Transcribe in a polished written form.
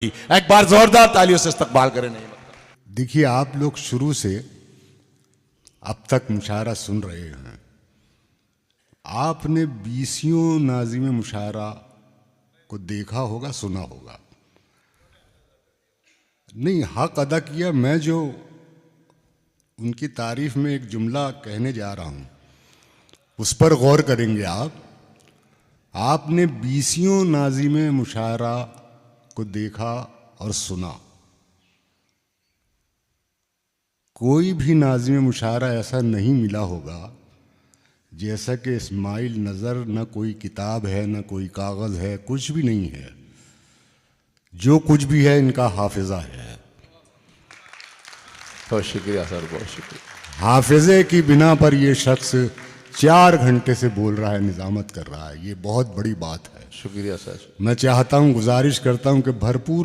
एक बार जोरदार तालियों से इस्तकबाल करें। नहीं देखिए, आप लोग शुरू से अब तक मुशायरा सुन रहे हैं। आपने बीसियों नाज़िम मुशायरा को देखा होगा, सुना होगा। नहीं, हक अदा किया। मैं जो उनकी तारीफ में एक जुमला कहने जा रहा हूं, उस पर गौर करेंगे आप। आपने बीसियों नाज़िम मुशायरा को देखा और सुना। कोई भी नाज़िम मुशायरा ऐसा नहीं मिला होगा जैसा कि इस्माइल नज़र। न कोई किताब है, न कोई कागज़ है, कुछ भी नहीं है। जो कुछ भी है इनका हाफिज़ा है। बहुत शुक्रिया सर, बहुत शुक्रिया। हाफिज़े की बिना पर यह शख्स 4 घंटे से बोल रहा है, निज़ामत कर रहा है। ये बहुत बड़ी बात है। शुक्रिया सर। मैं चाहता हूँ, गुजारिश करता हूँ कि भरपूर